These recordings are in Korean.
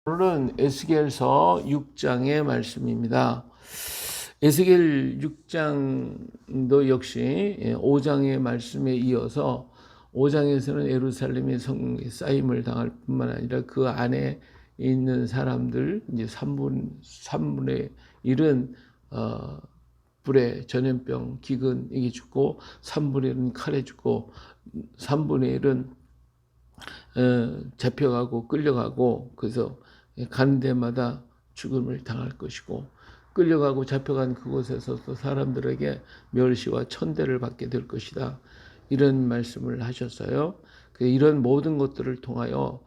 오늘은 에스겔서 6장의 말씀입니다. 에스겔 6장도 역시 5장의 말씀에 이어서 5장에서는 예루살렘의 성에 쌓임을 당할 뿐만 아니라 그 안에 있는 사람들 이제 3분의 1은 불에 전염병 기근 이게 죽고 3분의 1은 칼에 죽고 3분의 1은 잡혀가고 끌려가고 그래서 가는 데마다 죽음을 당할 것이고 끌려가고 잡혀간 그곳에서 또 사람들에게 멸시와 천대를 받게 될 것이다. 이런 말씀을 하셨어요. 이런 모든 것들을 통하여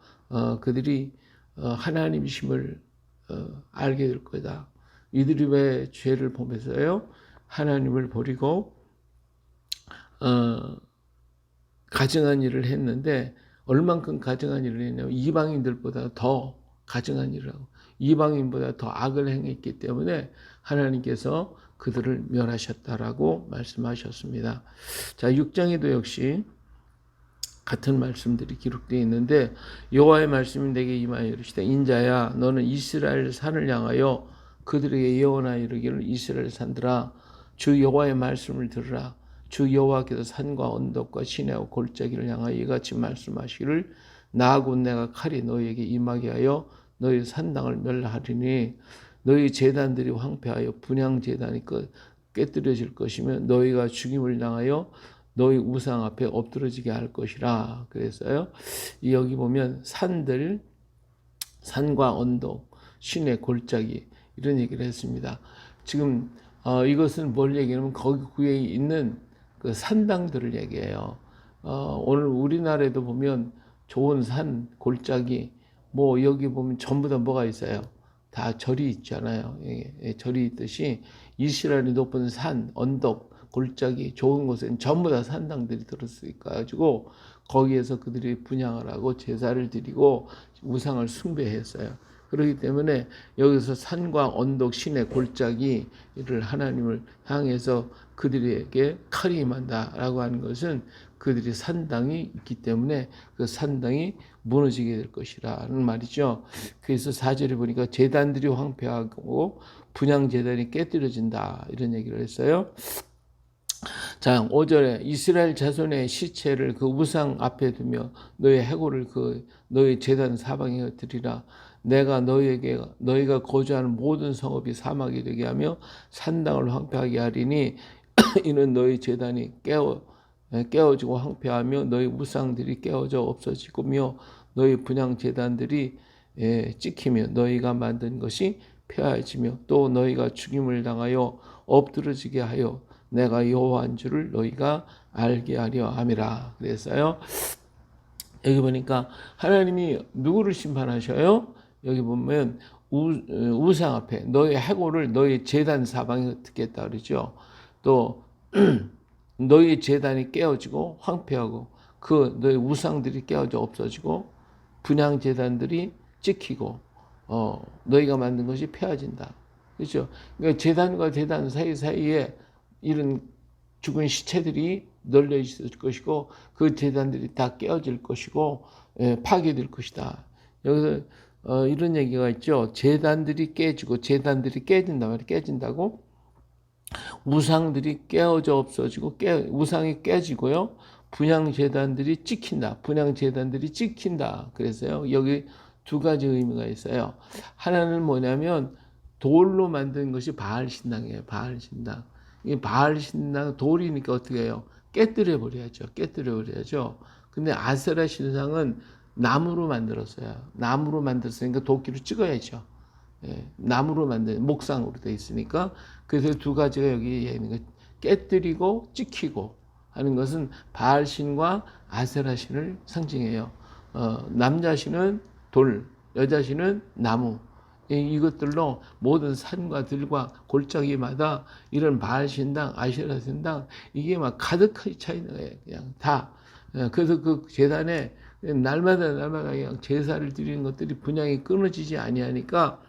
그들이 하나님이심을 알게 될 거다. 이들이 왜 죄를 보면서요 하나님을 버리고 가증한 일을 했는데 얼만큼 가증한 일을 했냐면 이방인들보다 더 가증한 일을 하고 이방인보다 더 악을 행했기 때문에 하나님께서 그들을 멸하셨다라고 말씀하셨습니다. 자, 6장에도 역시 같은 말씀들이 기록되어 있는데 여호와의 말씀이 내게 임하여 이르시되 인자야 너는 이스라엘 산을 향하여 그들에게 예언하여 이르기를 이스라엘 산들아 주 여호와의 말씀을 들으라. 주 여호와께서 산과 언덕과 시내와 골짜기를 향하여 이같이 말씀하시기를 나하고 내가 칼이 너희에게 임하게 하여 너희 산당을 멸하리니 너희 제단들이 황폐하여 분향 제단이 깨뜨려질 것이며 너희가 죽임을 당하여 너희 우상 앞에 엎드러지게 할 것이라. 그래서요 여기 보면 산들, 산과 언덕, 시내 골짜기 이런 얘기를 했습니다. 지금 이것은 뭘 얘기하냐면 거기 구에 있는 그 산당들을 얘기해요. 오늘 우리나라에도 보면 좋은 산, 골짜기, 뭐 여기 보면 전부 다 뭐가 있어요? 다 절이 있잖아요. 절이 있듯이 이스라엘의 높은 산, 언덕, 골짜기, 좋은 곳엔 전부 다 산당들이 들었으니까 거기에서 그들이 분향을 하고 제사를 드리고 우상을 숭배했어요. 그렇기 때문에 여기서 산과 언덕, 시내, 골짜기를 하나님을 향해서 그들에게 칼이 임한다라고 하는 것은 그들이 산당이 있기 때문에 그 산당이 무너지게 될 것이라는 말이죠. 그래서 4절에 보니까 제단들이 황폐하고 분향 제단이 깨뜨려진다 이런 얘기를 했어요. 자, 5절에 이스라엘 자손의 시체를 그 우상 앞에 두며 너의 해골을 그 너의 제단 사방에 드리라. 내가 너희가 거주하는 모든 성읍이 사막이 되게 하며 산당을 황폐하게 하리니 이는 너희 제단이 깨어지고 황폐하며 너희 우상들이 깨어져 없어지고며 너희 분향 제단들이 찍히며 너희가 만든 것이 폐하여지며 또 너희가 죽임을 당하여 엎드러지게 하여 내가 여호와인 줄을 너희가 알게 하려 함이라. 그래서요 여기 보니까 하나님이 누구를 심판하셔요? 여기 보면 우상 앞에 너희 해골을 너희 제단 사방에 듣겠다 그러죠. 또 너희 제단이 깨어지고 황폐하고 그 너희 우상들이 깨어져 없어지고 분향 제단들이 찍히고 너희가 만든 것이 폐하진다. 그렇죠? 그러니까 제단과 제단 사이사이에 이런 죽은 시체들이 널려 있을 것이고 그 제단들이 다 깨어질 것이고 파괴될 것이다. 여기서 이런 얘기가 있죠. 제단들이 깨지고 제단들이 깨진다 말이야. 깨진다고 우상들이 깨어져 없어지고 우상이 깨지고요. 분향 제단들이 찍힌다. 분향 제단들이 찍힌다. 그래서요. 여기 두 가지 의미가 있어요. 하나는 뭐냐면 돌로 만든 것이 바알 신당이에요. 바알 신당. 이 바알 신당 돌이니까 어떻게 해요? 깨뜨려 버려야죠. 깨뜨려 버려야죠. 근데 아세라 신상은 나무로 만들었어요. 나무로 만들었으니까 도끼로 찍어야죠. 나무로 만든 목상으로 되어 있으니까 그래서 두 가지가 여기 있는 거 깨뜨리고 찍히고 하는 것은 바알 신과 아세라 신을 상징해요. 남자 신은 돌, 여자 신은 나무. 이것들로 모든 산과 들과 골짜기마다 이런 바알 신당, 아세라 신당 이게 막 가득하게 차 있는 거예요. 그냥 다. 그래서 그 제단에 날마다 그냥 제사를 드리는 것들이 분향이 끊어지지 아니하니까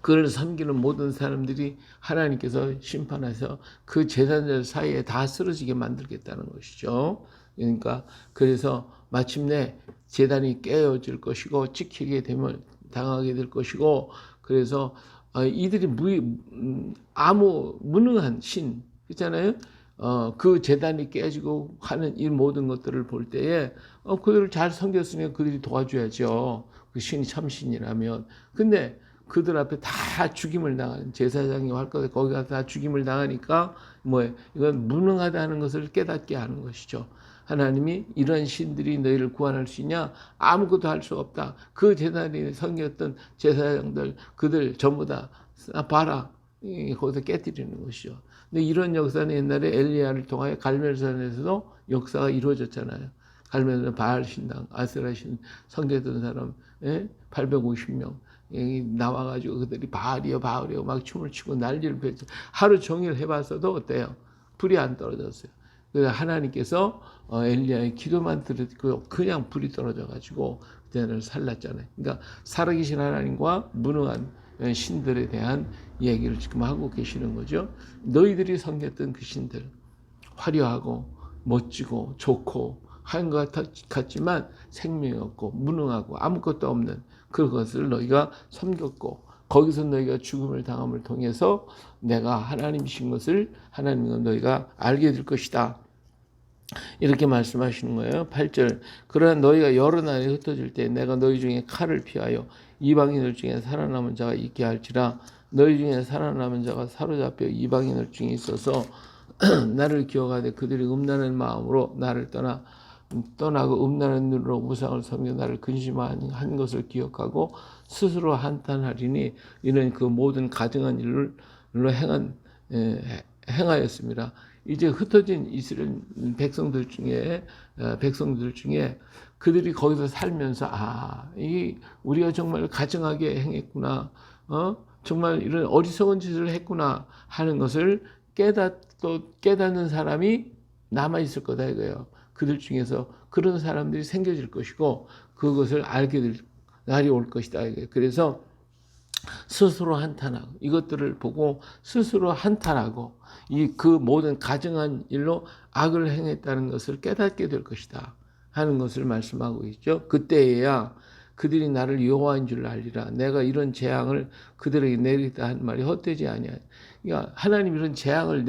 그를 섬기는 모든 사람들이 하나님께서 심판해서 그 제단들 사이에 다 쓰러지게 만들겠다는 것이죠. 그러니까 그래서 마침내 제단이 깨어질 것이고 찍히게 되면 당하게 될 것이고, 그래서 이들이 아무 무능한 신 있잖아요. 그 재단이 깨지고 하는 이 모든 것들을 볼 때에 그들을 잘 섬겼으면 그들이 도와줘야죠. 그 신이 참신이라면. 근데 그들 앞에 다 죽임을 당하는, 제사장이 할 거에 거기 가서 다 죽임을 당하니까 이건 무능하다는 것을 깨닫게 하는 것이죠. 하나님이 이런 신들이 너희를 구원할 수 있냐? 아무것도 할 수 없다. 그 제단이 섬겼던 제사장들 그들 전부 다 봐라. 거기서 깨뜨리는 것이죠. 근데 이런 역사는 옛날에 엘리야를 통하여 갈멜산에서도 역사가 이루어졌잖아요. 갈멜산 바알 신당, 아세라 신 섬겼던 사람 850명 나와가지고 그들이 바알이요 바알이요 막 춤을 추고 난리를 폈죠. 하루 종일 해봤어도 어때요? 불이 안 떨어졌어요. 그래서 하나님께서 엘리야의 기도만 들었고 그냥 불이 떨어져가지고 그들을 살랐잖아요. 그러니까 살아계신 하나님과 무능한 신들에 대한 얘기를 지금 하고 계시는 거죠. 너희들이 섬겼던 그 신들, 화려하고 멋지고 좋고 하는 것 같지만 생명이 없고 무능하고 아무것도 없는 그것을 너희가 섬겼고, 거기서 너희가 죽음을 당함을 통해서 내가 하나님이신 것을 하나님은 너희가 알게 될 것이다. 이렇게 말씀하시는 거예요. 8절. 그러나 너희가 여러 날이 흩어질 때 내가 너희 중에 칼을 피하여 이방인들 중에 살아남은 자가 있게 할지라. 너희 중에 살아남은 자가 사로잡혀 이방인들 중에 있어서 나를 기억하되 그들이 음란한 마음으로 나를 떠나고 음란한 눈으로 우상을 섬겨 나를 근심한 것을 기억하고 스스로 한탄하리니 이는 그 모든 가증한 일로 행하였습니다. 이제 흩어진 이스라엘 백성들 중에 그들이 거기서 살면서 이 우리가 정말 가증하게 행했구나, 정말 이런 어리석은 짓을 했구나 하는 것을 깨닫는 사람이 남아 있을 거다 이거예요. 그들 중에서 그런 사람들이 생겨질 것이고 그것을 알게 될 날이 올 것이다 이거예요. 그래서 스스로 한탄하고 이것들을 보고 스스로 한탄하고 그 모든 가증한 일로 악을 행했다는 것을 깨닫게 될 것이다 하는 것을 말씀하고 있죠. 그때에야 그들이 나를 여호와인 줄 알리라. 내가 이런 재앙을 그들에게 내리다 한 말이 헛되지 아니하니. 그러니까 하나님 이런 재앙을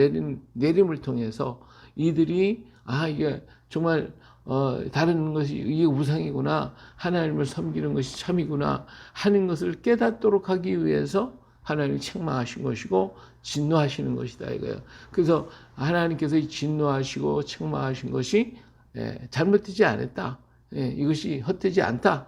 내림을 통해서 이들이 이게 정말 다른 것이 이게 우상이구나, 하나님을 섬기는 것이 참이구나 하는 것을 깨닫도록 하기 위해서 하나님이 책망하신 것이고 진노하시는 것이다 이거예요. 그래서 하나님께서 진노하시고 책망하신 것이 잘못되지 않았다, 이것이 헛되지 않다.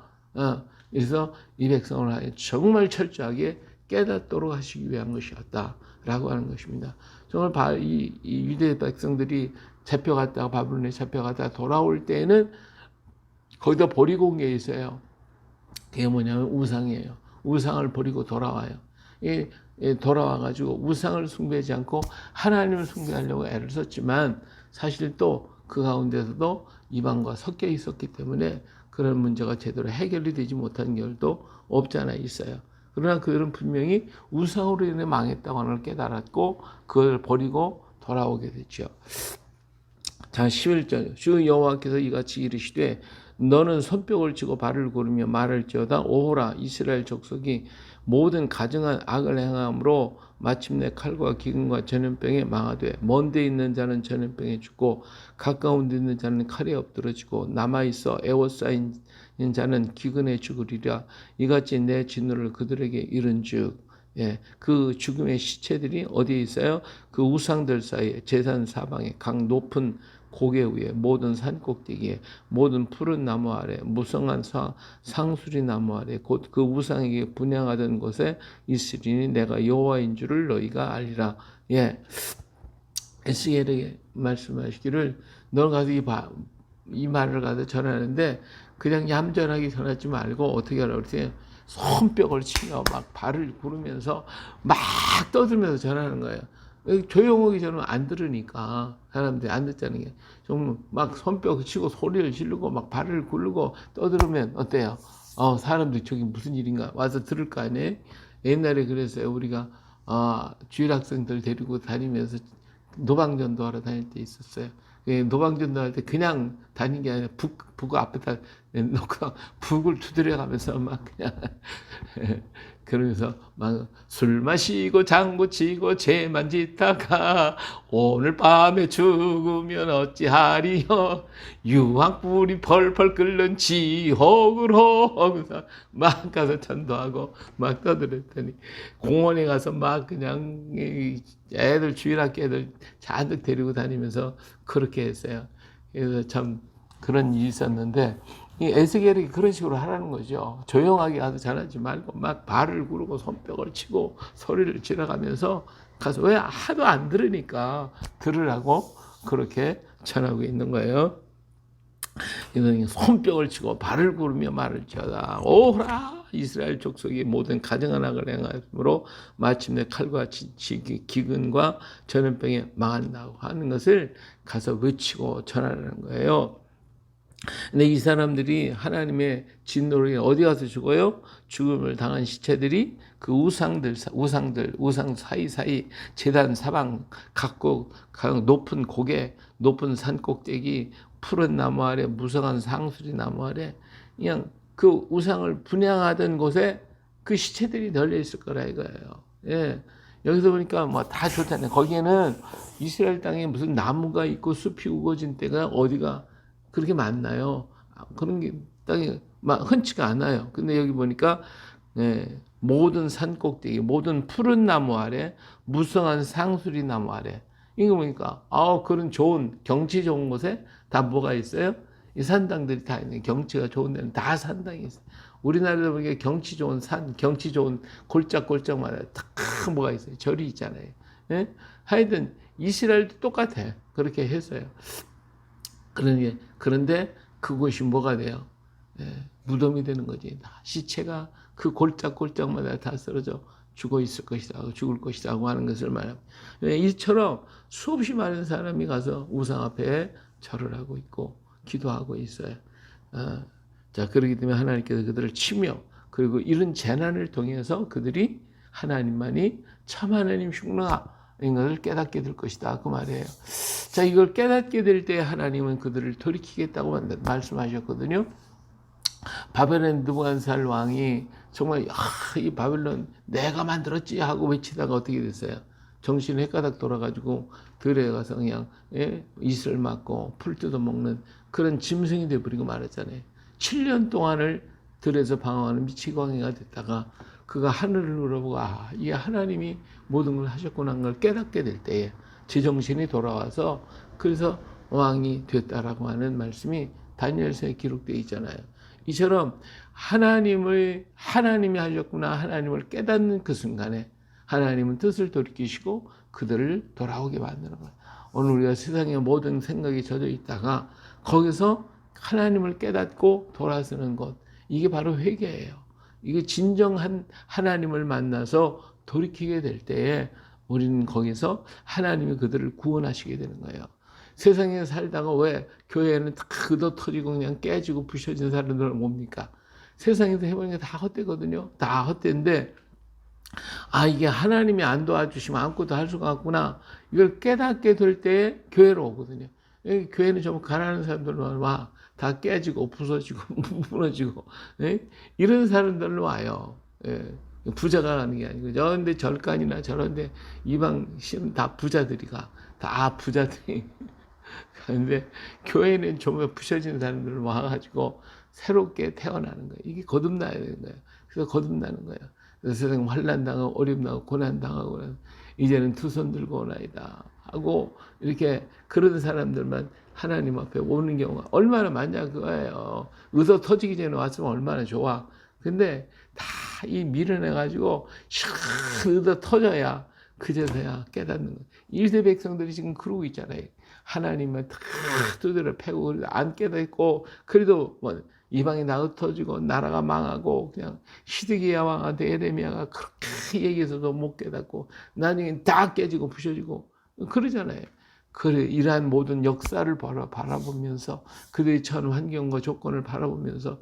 그래서 이 백성을 하여 정말 철저하게 깨닫도록 하시기 위한 것이었다라고 하는 것입니다. 정말 이 유대 백성들이 잡혀갔다가 바벨론에 잡혀갔다가 돌아올 때에는 거기다 버리고 온 게 있어요. 그게 뭐냐면 우상이에요. 우상을 버리고 돌아와요. 돌아와가지고 우상을 숭배하지 않고 하나님을 숭배하려고 애를 썼지만 사실 또 그 가운데서도 이방과 섞여 있었기 때문에 그런 문제가 제대로 해결이 되지 못한 결도 없지 않아 있어요. 그러나 그들은 분명히 우상으로 인해 망했다고 하는 걸 깨달았고 그걸 버리고 돌아오게 됐죠. 자, 11절. 주 여호와께서 이같이 이르시되 너는 손뼉을 치고 발을 구르며 말할지어다. 오호라 이스라엘 족속이 모든 가증한 악을 행함으로 마침내 칼과 기근과 전염병에 망하되 먼 데 있는 자는 전염병에 죽고 가까운 데 있는 자는 칼에 엎드러지고 남아있어 애워싸인 자는 기근에 죽으리라. 이같이 내 진노를 그들에게 이른즉 그 죽음의 시체들이 어디에 있어요? 그 우상들 사이에 제산 사방에 각 높은 고개 위에 모든 산 꼭대기에 모든 푸른 나무 아래 무성한 상수리 나무 아래 곧 그 우상에게 분향하던 곳에 있으리니 내가 여호와인 줄을 너희가 알리라. 에스겔에게 말씀하시기를 너는 가서 이 말을 가서 전하는데 그냥 얌전하게 전하지 말고 어떻게 하라고 그러세요? 손뼉을 치며 막 발을 구르면서 막 떠들면서 전하는 거예요. 조용하게 저는 안 들으니까 사람들이 안 듣자는 게 좀 막 손뼉 치고 소리를 지르고 막 발을 굴르고 떠들으면 어때요? 사람들이 저기 무슨 일인가 와서 들을 거 아니에요? 옛날에 그랬어요. 우리가 주일 학생들 데리고 다니면서 노방전도 하러 다닐 때 있었어요. 노방전도 할 때 그냥 다닌 게 아니라 북 앞에다 놓고 북을 두드려가면서 막 그냥 그러면서 막 술 마시고 장구 치고 죄만 짓다가 오늘 밤에 죽으면 어찌하리요 유황불이 펄펄 끓는 지옥으로 하면서 막 가서 전도하고 막 떠들었더니 공원에 가서 막 그냥 애들 주일학교 애들 잔뜩 데리고 다니면서 그렇게 했어요. 그래서 참 그런 일이 있었는데 이 에스겔이 그런 식으로 하라는 거죠. 조용하게 가서 전하지 말고 막 발을 구르고 손뼉을 치고 소리를 지르가면서 가서 왜 하도 안 들으니까 들으라고 그렇게 전하고 있는 거예요. 이는 손뼉을 치고 발을 구르며 말을 지어다 오라 이스라엘 족속이 모든 가증한 악을 행함으로 마침내 칼과 기근과 전염병에 망한다고 하는 것을 가서 외치고 전하라는 거예요. 근데 이 사람들이 하나님의 진노를 어디 가서 죽어요? 죽음을 당한 시체들이 그 우상 사이사이 제단 사방 각고 높은 고개, 높은 산 꼭대기, 푸른 나무 아래, 무성한 상수리 나무 아래 그냥 그 우상을 분향하던 곳에 그 시체들이 널려 있을 거라 이거예요. 예. 여기서 보니까 뭐 다 좋잖아요. 거기에는 이스라엘 땅에 무슨 나무가 있고 숲이 우거진 때가 어디가 그렇게 많나요? 그런 게 땅에 흔치가 않아요. 근데 여기 보니까 모든 산 꼭대기, 모든 푸른 나무 아래, 무성한 상수리 나무 아래. 이거 보니까 그런 좋은 경치 좋은 곳에 다 뭐가 있어요? 이 산당들이 다 있는 경치가 좋은 데는 다 산당이 있어요. 우리나라도 보니까 경치 좋은 산, 경치 좋은 골짝골짝마다 다 뭐가 있어요. 절이 있잖아요. 예? 하여튼 이스라엘도 똑같아. 그렇게 했어요. 그런데 그곳이 뭐가 돼요? 무덤이 되는 거지. 시체가 그 골짝골짝마다 다 쓰러져 죽어 있을 것이다, 죽을 것이다 하고 하는 것을 말합니다. 이처럼 수없이 많은 사람이 가서 우상 앞에 절을 하고 있고 기도하고 있어요. 자, 그렇기 때문에 하나님께서 그들을 치며 그리고 이런 재난을 통해서 그들이 하나님만이 참 하나님이시구나 이것을 깨닫게 될 것이다 그 말이에요. 자, 이걸 깨닫게 될 때 하나님은 그들을 돌이키겠다고 말씀하셨거든요. 바벨론 느부갓네살 왕이 정말 이 바벨론 내가 만들었지 하고 외치다가 어떻게 됐어요? 정신이 헷가닥 돌아가지고 들에 가서 그냥 이슬 맞고 풀 뜯어먹는 그런 짐승이 되어버리고 말았잖아요. 7년 동안을 들에서 방황하는 미치광이가 됐다가 그가 하늘을 물어보고 이게 하나님이 모든 걸 하셨구나 하는 걸 깨닫게 될 때에 제정신이 돌아와서 그래서 왕이 됐다라고 하는 말씀이 다니엘서에 기록되어 있잖아요. 이처럼 하나님이 하셨구나 하나님을 깨닫는 그 순간에 하나님은 뜻을 돌이키시고 그들을 돌아오게 만드는 거예요. 오늘 우리가 세상의 모든 생각이 젖어 있다가 거기서 하나님을 깨닫고 돌아서는 것, 이게 바로 회개예요. 이게 진정한 하나님을 만나서 돌이키게 될 때에 우리는 거기서 하나님이 그들을 구원하시게 되는 거예요. 세상에 살다가 왜 교회에는 다 그도 터지고 그냥 깨지고 부셔진 사람들은 뭡니까? 세상에서 해보는 게 다 헛되거든요. 다 헛되인데 이게 하나님이 안 도와주시면 아무것도 할 수가 없구나. 이걸 깨닫게 될 때에 교회로 오거든요. 교회는 좀 가난한 사람들로 와. 다 깨지고 부서지고 무너지고 이런 사람들로 와요. 부자가 가는 게 아니고 저런데 절간이나 저런데 이방 신은 다 부자들이가 다 부자들이 그런데 교회는 좀 부셔진 사람들을 와가지고 새롭게 태어나는 거예요. 이게 거듭나야 되는 거예요. 그래서 거듭나는 거예요. 그래서 세상 환난 당하고 어려움 당하고 고난 당하고 이제는 두 손 들고 오나이다 하고 이렇게 그런 사람들만 하나님 앞에 오는 경우가 얼마나 많냐 그거예요. 의도 터지기 전에 왔으면 얼마나 좋아. 근데 다 이 밀어내가지고 의도 터져야 그제서야 깨닫는 거예요. 이세 백성들이 지금 그러고 있잖아요. 하나님은 다 두드려 패고 안 깨닫고 그래도 뭐 이방이 나가 터지고 나라가 망하고 그냥 시드기야 왕한테 에레미야가 그렇게 얘기해서도 못 깨닫고 나중에 다 깨지고 부셔지고 그러잖아요. 이러한 모든 역사를 바라보면서 그들이 처한 환경과 조건을 바라보면서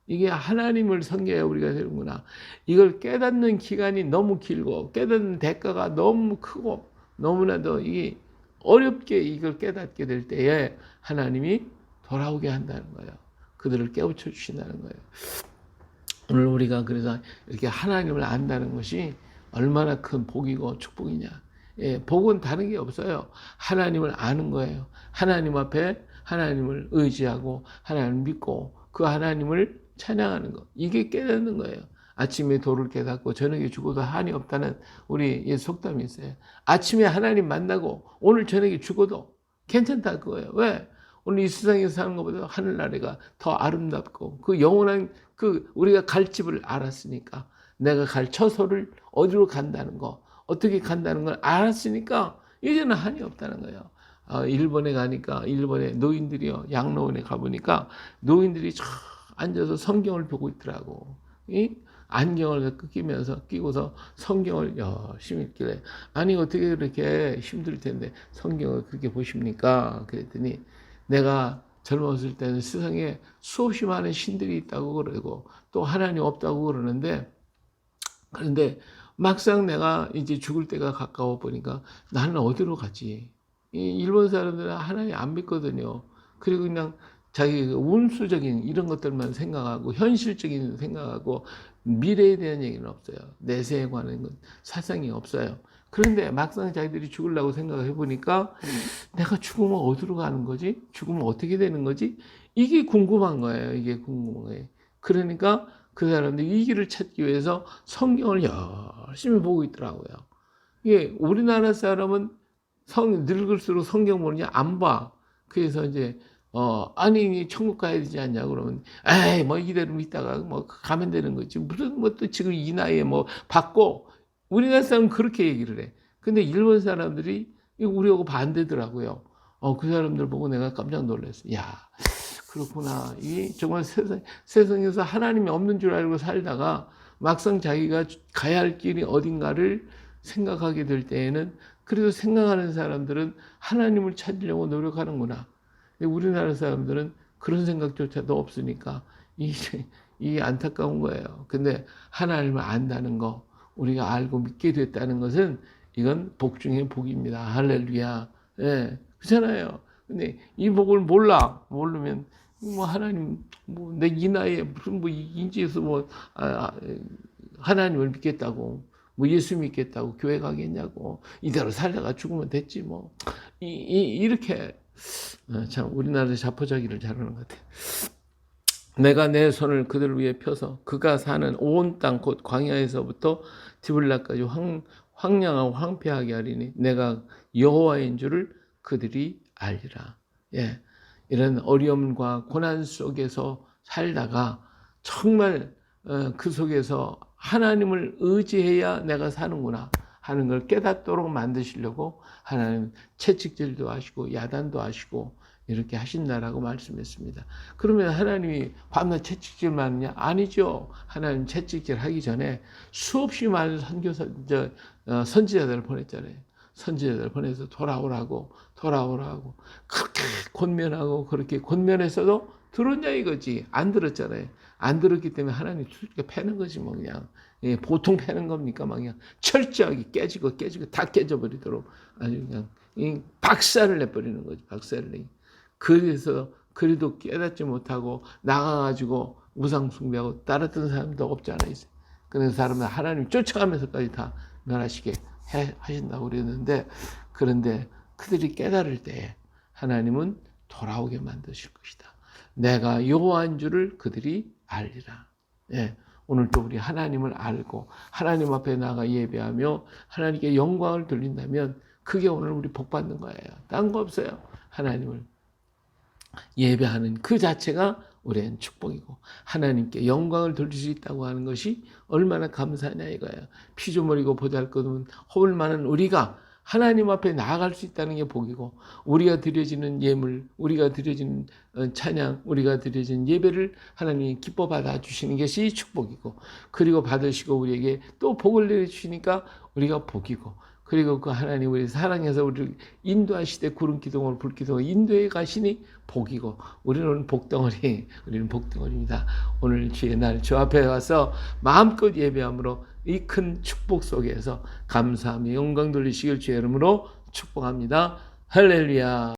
이게 하나님을 섬겨야 우리가 되는구나. 이걸 깨닫는 기간이 너무 길고 깨닫는 대가가 너무 크고 너무나도 이게 어렵게 이걸 깨닫게 될 때에 하나님이 돌아오게 한다는 거예요. 그들을 깨우쳐 주신다는 거예요. 오늘 우리가 그래서 이렇게 하나님을 안다는 것이 얼마나 큰 복이고 축복이냐. 예, 복은 다른 게 없어요. 하나님을 아는 거예요. 하나님 앞에 하나님을 의지하고 하나님을 믿고 그 하나님을 찬양하는 거. 이게 깨닫는 거예요. 아침에 도를 깨닫고 저녁에 죽어도 한이 없다는 우리 속담이 있어요. 아침에 하나님 만나고 오늘 저녁에 죽어도 괜찮다 그거예요. 왜? 오늘 이 세상에서 사는 것보다 하늘나라가 더 아름답고 그 영원한 그 우리가 갈 집을 알았으니까 내가 갈 처소를 어디로 간다는 거 어떻게 간다는 걸 알았으니까 이제는 한이 없다는 거예요. 일본에 가니까 일본의 노인들이요 양로원에 가보니까 노인들이 쫙 앉아서 성경을 보고 있더라고. 안경을 끼고서 성경을 열심히 읽길래 아니 어떻게 그렇게 힘들 텐데 성경을 그렇게 보십니까? 그랬더니 내가 젊었을 때는 세상에 수없이 많은 신들이 있다고 그러고 또 하나님 없다고 그러는데 그런데 막상 내가 이제 죽을 때가 가까워 보니까 나는 어디로 가지? 이 일본 사람들은 하나님 안 믿거든요. 그리고 그냥 자기 운수적인 이런 것들만 생각하고 현실적인 생각하고 미래에 대한 얘기는 없어요. 내세에 관한 건 사상이 없어요. 그런데 막상 자기들이 죽으려고 생각을 해보니까 내가 죽으면 어디로 가는 거지? 죽으면 어떻게 되는 거지? 이게 궁금한 거예요. 이게 궁금한 거예요. 그러니까 그 사람들이 이 길을 찾기 위해서 성경을 열심히 보고 있더라고요. 이게 우리나라 사람은 늙을수록 성경 보느냐 안 봐. 그래서 이제 아니 천국 가야 되지 않냐 그러면 에이 뭐 이대로 있다가 뭐 가면 되는 거지 무슨 뭐 또 지금 이 나이에 뭐 받고 우리나라 사람은 그렇게 얘기를 해. 근데 일본 사람들이 우리하고 반대더라고요. 그 사람들 보고 내가 깜짝 놀랐어. 야 그렇구나. 이 정말 세상에서 하나님이 없는 줄 알고 살다가 막상 자기가 가야 할 길이 어딘가를 생각하게 될 때에는 그래도 생각하는 사람들은 하나님을 찾으려고 노력하는구나. 우리나라 사람들은 그런 생각조차도 없으니까 이 안타까운 거예요. 근데 하나님을 안다는 거 우리가 알고 믿게 됐다는 것은 이건 복 중에 복입니다. 할렐루야. 예, 그렇잖아요. 근데 이 복을 모르면 뭐 하나님 뭐 내 이 나이에 무슨 뭐 인지에서 뭐 하나님을 믿겠다고 뭐 예수 믿겠다고 교회 가겠냐고 이대로 살다가 죽으면 됐지 뭐 이렇게 참 우리나라 자포자기를 잘하는 것 같아요. 내가 내 손을 그들 위에 펴서 그가 사는 온 땅 곧 광야에서부터 디블라까지 황량하고 황폐하게 하리니 내가 여호와인 줄을 그들이 알리라. 예, 이런 어려움과 고난 속에서 살다가 정말 그 속에서 하나님을 의지해야 내가 사는구나 하는 걸 깨닫도록 만드시려고 하나님 채찍질도 하시고 야단도 하시고 이렇게 하신다라고 말씀했습니다. 그러면 하나님이 밤낮 채찍질만 하느냐? 아니죠. 하나님 채찍질 하기 전에 수없이 많은 선지자들을 보냈잖아요. 선지자들을 보내서 돌아오라고 그렇게 권면하고 그렇게 권면했어도 들었냐 이거지. 안 들었잖아요. 안 들었기 때문에 하나님 두들겨 패는 거지 뭐 그냥. 예, 보통 패는 겁니까? 막 그냥 철저하게 깨지고 다 깨져버리도록 아주 그냥 박살을 내버리는 거지. 박살을 내. 그래서 그래도 깨닫지 못하고 나가가지고 우상 숭배하고 따랐던 사람도 없지 않아 있어요. 그런 사람은 하나님 쫓아가면서까지 다 멸하시게 하신다고 그랬는데 그런데 그들이 깨달을 때 하나님은 돌아오게 만드실 것이다. 내가 여호와인 줄을 그들이 알리라. 예, 오늘도 우리 하나님을 알고 하나님 앞에 나가 예배하며 하나님께 영광을 돌린다면 그게 오늘 우리 복 받는 거예요. 딴 거 없어요. 하나님을 예배하는 그 자체가 우리는 축복이고 하나님께 영광을 돌릴 수 있다고 하는 것이 얼마나 감사하냐 이거예요. 피조물이고 보잘것없는 허물 많은 우리가 하나님 앞에 나아갈 수 있다는 게 복이고 우리가 드려지는 예물, 우리가 드려지는 찬양, 우리가 드려지는 예배를 하나님이 기뻐 받아주시는 것이 축복이고 그리고 받으시고 우리에게 또 복을 내려주시니까 우리가 복이고 그리고 그 하나님 우리 사랑해서 우리를 인도하시되 구름 기둥으로 불 기둥으로 인도해 가시니 복이고 우리는 복덩어리, 우리는 복덩어리입니다. 오늘 주의 날 주 앞에 와서 마음껏 예배함으로 이 큰 축복 속에서 감사하며 영광 돌리시길 주의 이름으로 축복합니다. 할렐루야.